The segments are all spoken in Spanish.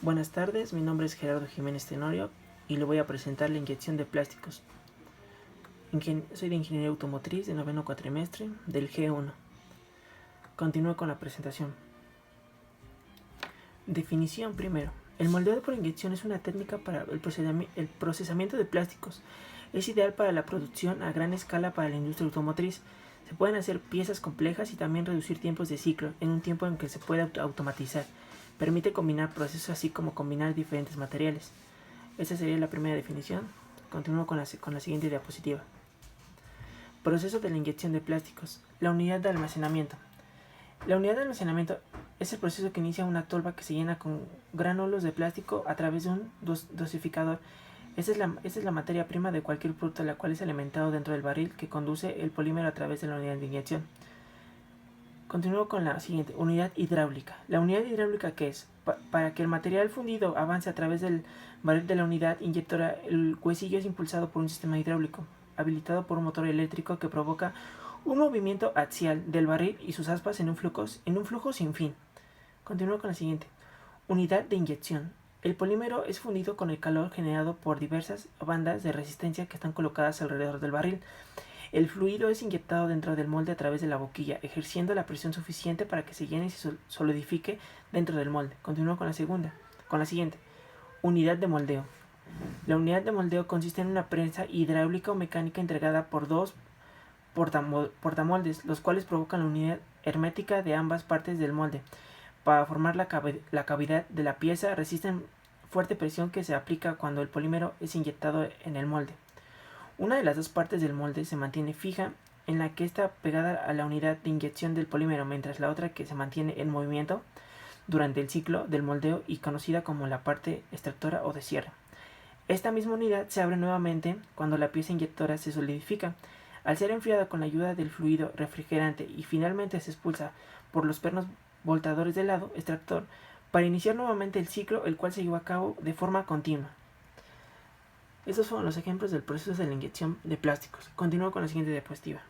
Buenas tardes, mi nombre es Gerardo Jiménez Tenorio y le voy a presentar la inyección de plásticos. Soy de Ingeniería Automotriz de noveno cuatrimestre del G1. Continúo con la presentación. Definición primero. El moldeo por inyección es una técnica para el procesamiento de plásticos. Es ideal para la producción a gran escala para la industria automotriz. Se pueden hacer piezas complejas y también reducir tiempos de ciclo en un tiempo en que se puede automatizar. Permite combinar procesos así como combinar diferentes materiales. Esta sería la primera definición. Continúo con la siguiente diapositiva. Proceso de la inyección de plásticos. La unidad de almacenamiento. La unidad de almacenamiento es el proceso que inicia una tolva que se llena con gránulos de plástico a través de un dosificador. Esta es la materia prima de cualquier producto, la cual es alimentado dentro del barril que conduce el polímero a través de la unidad de inyección. Continúo con la siguiente, unidad hidráulica. La unidad hidráulica, ¿qué es? Para que el material fundido avance a través del barril de la unidad inyectora, el huesillo es impulsado por un sistema hidráulico, habilitado por un motor eléctrico que provoca un movimiento axial del barril y sus aspas en un flujo sin fin. Continúo con la siguiente, unidad de inyección. El polímero es fundido con el calor generado por diversas bandas de resistencia que están colocadas alrededor del barril. El fluido es inyectado dentro del molde a través de la boquilla, ejerciendo la presión suficiente para que se llene y se solidifique dentro del molde. Continúo con la siguiente. Unidad de moldeo. La unidad de moldeo consiste en una prensa hidráulica o mecánica entregada por dos portamoldes, los cuales provocan la unidad hermética de ambas partes del molde. Para formar la cavidad de la pieza resisten fuerte presión que se aplica cuando el polímero es inyectado en el molde. Una de las dos partes del molde se mantiene fija, en la que está pegada a la unidad de inyección del polímero, mientras la otra que se mantiene en movimiento durante el ciclo del moldeo y conocida como la parte extractora o de cierre. Esta misma unidad se abre nuevamente cuando la pieza inyectora se solidifica. Al ser enfriada con la ayuda del fluido refrigerante y finalmente se expulsa por los pernos voltadores del lado extractor para iniciar nuevamente el ciclo, el cual se lleva a cabo de forma continua. Estos fueron los ejemplos del proceso de la inyección de plásticos. Continúo con la siguiente diapositiva.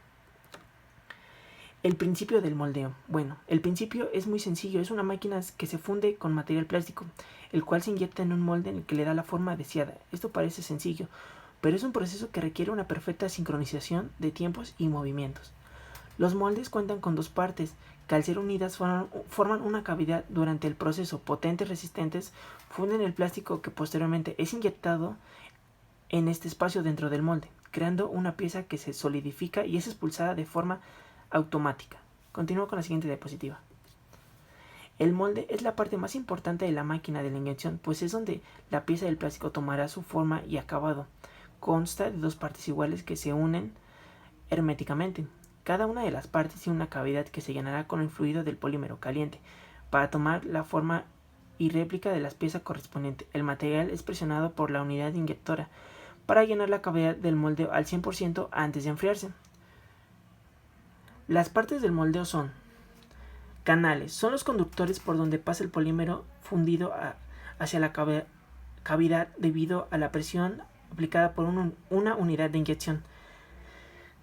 El principio del moldeo. Bueno, el principio es muy sencillo. Es una máquina que se funde con material plástico, el cual se inyecta en un molde en el que le da la forma deseada. Esto parece sencillo, pero es un proceso que requiere una perfecta sincronización de tiempos y movimientos. Los moldes cuentan con dos partes, que al ser unidas forman una cavidad. Durante el proceso, potentes resistentes funden el plástico que posteriormente es inyectado en este espacio dentro del molde, creando una pieza que se solidifica y es expulsada de forma automática. Continúo con la siguiente diapositiva. El molde es la parte más importante de la máquina de la inyección, pues es donde la pieza del plástico tomará su forma y acabado. Consta de dos partes iguales que se unen herméticamente. Cada una de las partes tiene una cavidad que se llenará con el fluido del polímero caliente para tomar la forma y réplica de las piezas correspondientes. El material es presionado por la unidad inyectora para llenar la cavidad del moldeo al 100% antes de enfriarse. Las partes del moldeo son canales. Son los conductores por donde pasa el polímero fundido hacia la cavidad debido a la presión aplicada por una unidad de inyección.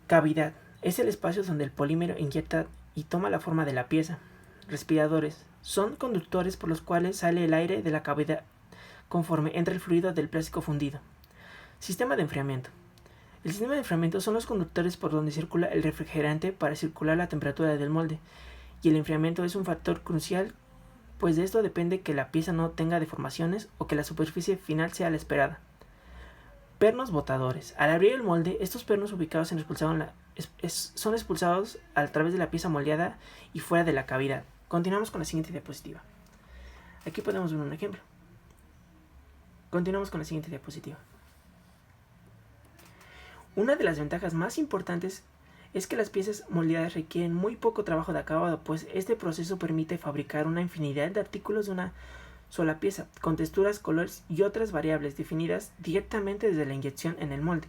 Cavidad. Es el espacio donde el polímero inyecta y toma la forma de la pieza. Respiradores. Son conductores por los cuales sale el aire de la cavidad conforme entra el fluido del plástico fundido. Sistema de enfriamiento. El sistema de enfriamiento son los conductores por donde circula el refrigerante para circular la temperatura del molde, y el enfriamiento es un factor crucial, pues de esto depende que la pieza no tenga deformaciones o que la superficie final sea la esperada. Pernos botadores. Al abrir el molde, estos pernos ubicados son expulsados a través de la pieza moldeada y fuera de la cavidad. Continuamos con la siguiente diapositiva. Aquí podemos ver un ejemplo. Continuamos con la siguiente diapositiva. Una de las ventajas más importantes es que las piezas moldeadas requieren muy poco trabajo de acabado, pues este proceso permite fabricar una infinidad de artículos de una sola pieza, con texturas, colores y otras variables definidas directamente desde la inyección en el molde.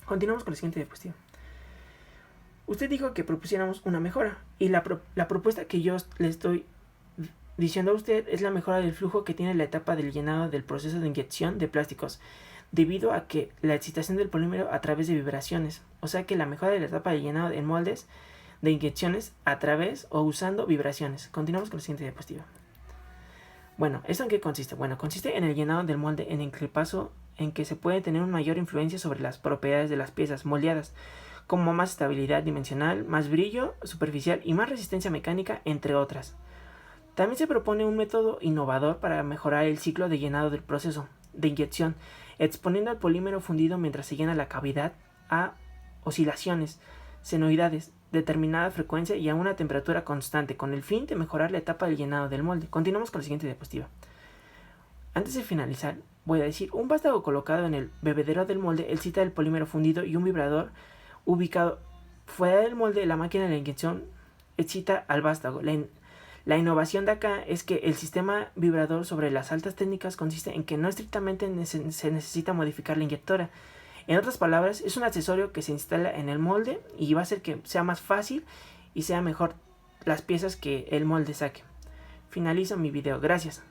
Continuamos con la siguiente diapositiva. Usted dijo que propusiéramos una mejora, y la propuesta que yo le estoy diciendo a usted es la mejora del flujo que tiene la etapa del llenado del proceso de inyección de plásticos, debido a que la excitación del polímero a través de vibraciones, o sea que la mejora de la etapa de llenado en moldes de inyecciones a través o usando vibraciones. Continuamos con la siguiente diapositiva. Bueno, ¿esto en qué consiste? Bueno, consiste en el llenado del molde en el paso en que se puede tener una mayor influencia sobre las propiedades de las piezas moldeadas, como más estabilidad dimensional, más brillo superficial y más resistencia mecánica, entre otras. También se propone un método innovador para mejorar el ciclo de llenado del proceso de inyección, exponiendo al polímero fundido mientras se llena la cavidad a oscilaciones senoidales, determinada frecuencia y a una temperatura constante, con el fin de mejorar la etapa del llenado del molde. Continuamos con la siguiente diapositiva. Antes de finalizar, voy a decir, un vástago colocado en el bebedero del molde excita el polímero fundido y un vibrador ubicado fuera del molde de la máquina de la inyección excita al vástago. La innovación de acá es que el sistema vibrador sobre las altas técnicas consiste en que no estrictamente se necesita modificar la inyectora. En otras palabras, es un accesorio que se instala en el molde y va a hacer que sea más fácil y sea mejor las piezas que el molde saque. Finalizo mi video. Gracias.